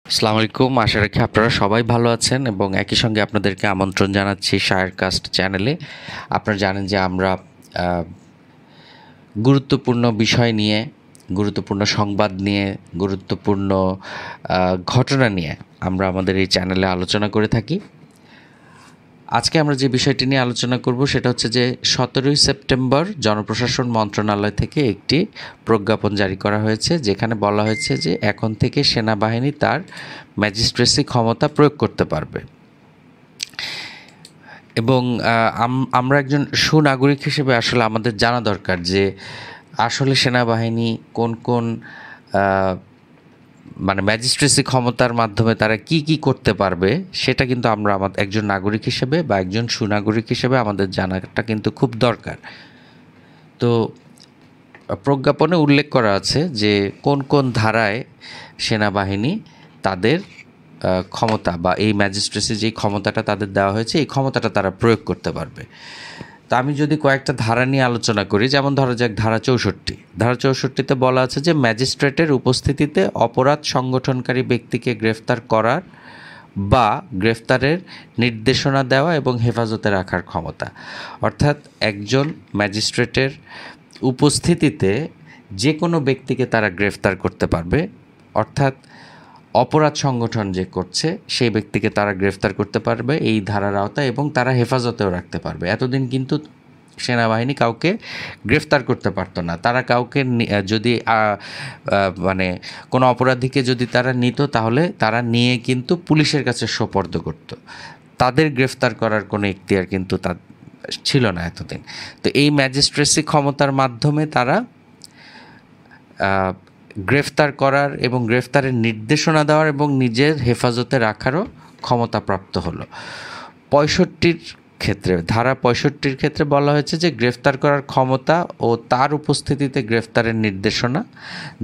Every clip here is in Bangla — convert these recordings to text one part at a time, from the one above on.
আসসালামু আলাইকুম। আশা রাখি আপনারা সবাই ভালো আছেন এবং একই সঙ্গে আপনাদেরকে আমন্ত্রণ জানাচ্ছি শায়ারকাস্ট চ্যানেলে। আপনারা জানেন যে আমরা আহ, গুরুত্বপূর্ণ বিষয় নিয়ে, গুরুত্বপূর্ণ সংবাদ নিয়ে, গুরুত্বপূর্ণ ঘটনা নিয়ে আমরা আমাদের এই চ্যানেলে আলোচনা করে থাকি। আজকে আমরা যে বিষয়টি নিয়ে আলোচনা করব সেটা হচ্ছে যে 17ই সেপ্টেম্বর জনপ্রশাসন মন্ত্রণালয় থেকে একটি প্রজ্ঞাপন জারি করা হয়েছে, যেখানে বলা হয়েছে যে এখন থেকে সেনাবাহিনী তার ম্যাজিস্ট্রেসি ক্ষমতা প্রয়োগ করতে পারবে এবং আমরা একজন সুনাগরিক হিসেবে আসলে আমাদের জানা দরকার যে আসলে সেনাবাহিনী কোন কোন মানে ম্যাজিস্ট্রেসি ক্ষমতার মাধ্যমে তারা কি কি করতে পারবে সেটা কিন্তু আমরা আমাদের একজন নাগরিক হিসেবে বা একজন সুনাগরিক হিসেবে আমাদের জানাটা কিন্তু খুব দরকার। তো প্রজ্ঞাপনে উল্লেখ করা আছে যে কোন কোন ধারায় সেনাবাহিনী তাদের ক্ষমতা বা এই ম্যাজিস্ট্রেসি যেই ক্ষমতাটা তাদের দেওয়া হয়েছে এই ক্ষমতাটা তারা প্রয়োগ করতে পারবে। তা আমি যদি কয়েকটা ধারা নিয়ে আলোচনা করি, যেমন ধরা যাক ধারা 64। ধারা 64তে বলা আছে যে ম্যাজিস্ট্রেটের উপস্থিতিতে অপরাধ সংগঠনকারী ব্যক্তিকে গ্রেফতার করার বা গ্রেফতারের নির্দেশনা দেওয়া এবং হেফাজতে রাখার ক্ষমতা। অর্থাৎ একজন ম্যাজিস্ট্রেটের উপস্থিতিতে যে কোনো ব্যক্তিকে তারা গ্রেফতার করতে পারবে, অর্থাৎ অপরাধ সংগঠন যে করছে সেই ব্যক্তিকে তারা গ্রেফতার করতে পারবে এই ধারার আওতায় এবং তারা হেফাজতেও রাখতে পারবে। এতদিন কিন্তু সেনাবাহিনী কাউকে গ্রেফতার করতে পারতো না। তারা কাউকে যদি মানে কোনো অপরাধীকে যদি তারা নিত তাহলে তারা নিয়ে কিন্তু পুলিশের কাছে সোপর্দ করত। তাদের গ্রেফতার করার কোনো এখতিয়ার কিন্তু তা ছিল না এতদিন। তো এই ম্যাজিস্ট্রেসি ক্ষমতার মাধ্যমে তারা গ্রেফতার করার এবং গ্রেফতারের নির্দেশনা দেওয়ার এবং নিজের হেফাজতে রাখারও ক্ষমতাপ্রাপ্ত হলো। 65 ক্ষেত্রে, ধারা 65 ক্ষেত্রে বলা হয়েছে যে গ্রেফতার করার ক্ষমতা ও তার উপস্থিতিতে গ্রেফতারের নির্দেশনা,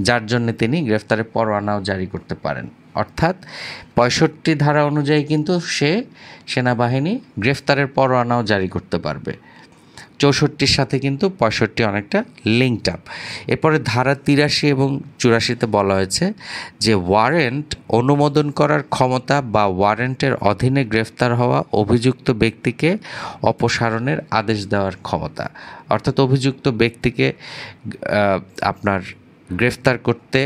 যার জন্য তিনি গ্রেফতারের পরোয়ানাও জারি করতে পারেন। অর্থাৎ 65 ধারা অনুযায়ী কিন্তু সে সেনাবাহিনী গ্রেফতারের পরোয়ানাও জারি করতে পারবে। 64-র সাথে কিন্তু 65 অনেকটা লিঙ্কড আপ। এরপরে ধারা 83 এবং 84-তে বলা হয়েছে যে ওয়ারেন্ট অনুমোদন করার ক্ষমতা বা ওয়ারেন্টের অধীনে গ্রেফতার হওয়া অভিযুক্ত ব্যক্তিকে অপসারণের আদেশ দেওয়ার ক্ষমতা। অর্থাৎ অভিযুক্ত ব্যক্তিকে আপনার গ্রেফতার করতে,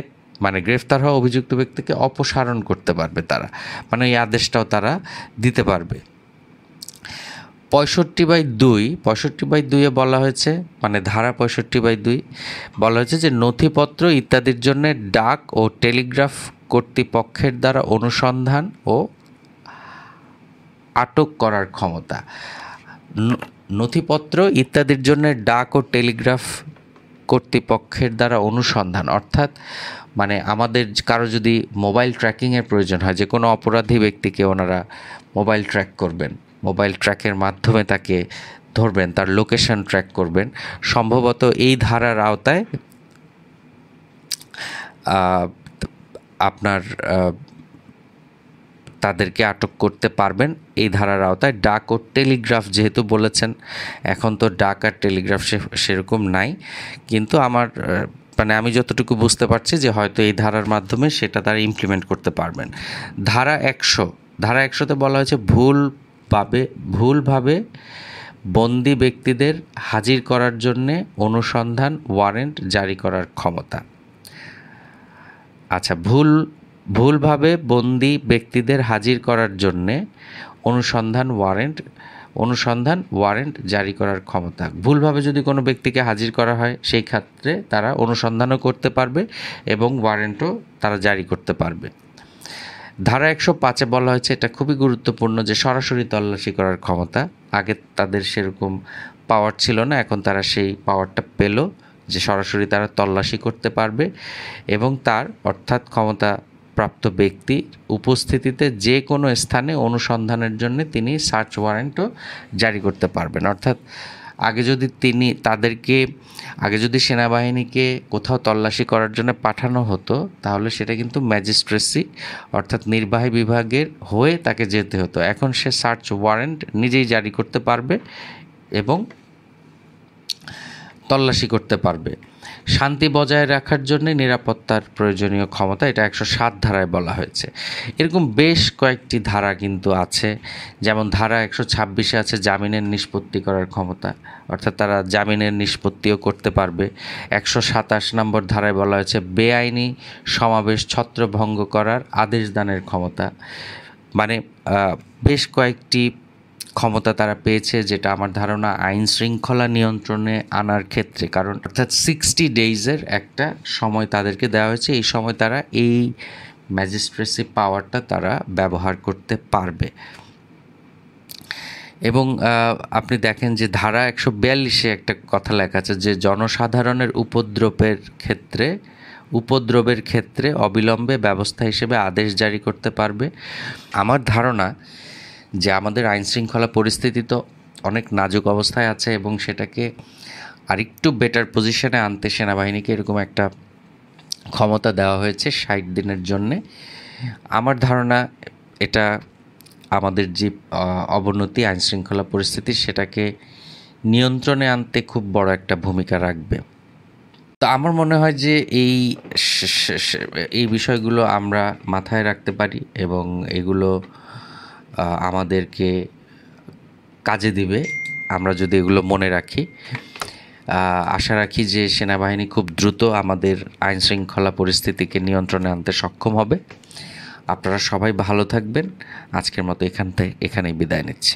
মানে গ্রেফতার হওয়া অভিযুক্ত ব্যক্তিকে অপসারণ করতে পারবে তারা, মানে এই আদেশটাও তারা দিতে পারবে। 65/2 বলা হয়েছে, মানে ধারা 65/2 বলা হয়েছে যে নথিপত্র ইত্যাদির জন্য ডাক ও টেলিগ্রাফ কর্তৃপক্ষের দ্বারা অনুসন্ধান ও আটক করার ক্ষমতা। নথিপত্র ইত্যাদির জন্য ডাক ও টেলিগ্রাফ কর্তৃপক্ষের দ্বারা অনুসন্ধান, অর্থাৎ মানে আমাদের কারো যদি মোবাইল ট্র্যাকিংয়ের প্রয়োজন হয়, যে কোনো অপরাধী ব্যক্তিকে ওনারা মোবাইল ট্র্যাক করবেন, মোবাইল ট্র্যাকের মাধ্যমে তাকে ধরবেন, তার লোকেশন ট্র্যাক করবেন, সম্ভবত এই ধারার আওতায় আপনার তাদেরকে আটক করতে পারবেন এই ধারার আওতায়। ডাক ও টেলিগ্রাফ যেহেতু বলেছেন, এখন তো ডাক আর টেলিগ্রাফ সেরকম নাই, কিন্তু আমার মানে আমি যতটুকু বুঝতে পারছি যে হয়তো এই ধারার মাধ্যমে সেটা তারা ইমপ্লিমেন্ট করতে পারবেন। ধারা 100তে বলা হয়েছে ভুলভাবে বন্দি ব্যক্তিদের হাজির করার জন্যে অনুসন্ধান ওয়ারেন্ট জারি করার ক্ষমতা। আচ্ছা, ভুলভাবে বন্দি ব্যক্তিদের হাজির করার জন্যে অনুসন্ধান ওয়ারেন্ট জারি করার ক্ষমতা। ভুলভাবে যদি কোনো ব্যক্তিকে হাজির করা হয় সেই ক্ষেত্রে তারা অনুসন্ধানও করতে পারবে এবং ওয়ারেন্টও তারা জারি করতে পারবে। ধারা 105-এ বলা হয়েছে, এটা খুবই গুরুত্বপূর্ণ, যে সরাসরি তল্লাশি করার ক্ষমতা। আগে তাদের সেরকম পাওয়ার ছিল না, এখন তারা সেই পাওয়ারটা পেল যে সরাসরি তারা তল্লাশি করতে পারবে এবং তার অর্থাৎ ক্ষমতা প্রাপ্ত ব্যক্তি উপস্থিতিতে যে কোনো স্থানে অনুসন্ধানের জন্য তিনি সার্চ ওয়ারেন্টও জারি করতে পারবেন। অর্থাৎ আগে যদি সেনাবাহিনীকে কোথাও তল্লাশি করার জন্য পাঠানো হতো তাহলে সেটা কিন্তু ম্যাজিস্ট্রেসি অর্থাৎ নির্বাহী বিভাগের হয়ে তাকে যেতে হতো। এখন সে সার্চ ওয়ারেন্ট নিজেই জারি করতে পারবে এবং তল্লাশি করতে পারবে। শান্তি বজায় রাখার জন্য নিরাপত্তার প্রয়োজনীয় ক্ষমতা, এটা 107 ধারায় বলা হয়েছে। এরকম বেশ কয়েকটি ধারা কিন্তু আছে, যেমন ধারা 126-এ আছে জামিনের নিষ্পত্তি করার ক্ষমতা, অর্থাৎ তারা জামিনের নিষ্পত্তিও করতে পারবে। 127 নম্বর ধারায় বলা হয়েছে বেআইনি সমাবেশ ছত্রভঙ্গ করার আদেশ দানের ক্ষমতা। মানে বেশ কয়েকটি ক্ষমতা তারা পেয়েছে, যেটা আমার ধারণা আইন শৃঙ্খলা নিয়ন্ত্রণে আনার ক্ষেত্রে, কারণ অর্থাৎ 60 ডেইজের একটা সময় তাদেরকে দেওয়া হয়েছে। এই সময় তারা এই ম্যাজিস্ট্রেসি পাওয়ারটা তারা ব্যবহার করতে পারবে। এবং আপনি দেখেন যে ধারা 142-এ একটা কথা লেখা আছে যে জনসাধারণের উপদ্রবের ক্ষেত্রে অবিলম্বে ব্যবস্থা হিসেবে আদেশ জারি করতে পারবে। আমার ধারণা যে আমাদের আইনশৃঙ্খলা পরিস্থিতি তো অনেক নাজুক অবস্থায় আছে, এবং সেটাকে আরেকটু বেটার পজিশনে আনতে সেনাবাহিনীকে এরকম একটা ক্ষমতা দেওয়া হয়েছে 60 দিনের জন্যে। আমার ধারণা এটা আমাদের যে অবনতি আইনশৃঙ্খলা পরিস্থিতি সেটাকে নিয়ন্ত্রণে আনতে খুব বড় একটা ভূমিকা রাখবে। তো আমার মনে হয় যে এই বিষয়গুলো আমরা মাথায় রাখতে পারি, এবং এগুলো আমাদেরকে কাজে দিবে আমরা যদি এগুলো মনে রাখি। আশা রাখি যে সেনাবাহিনী খুব দ্রুত আমাদের আইনশৃঙ্খলা পরিস্থিতিকে নিয়ন্ত্রণে আনতে সক্ষম হবে। আপনারা সবাই ভালো থাকবেন। আজকের মতো এখানেই বিদায় নিচ্ছি।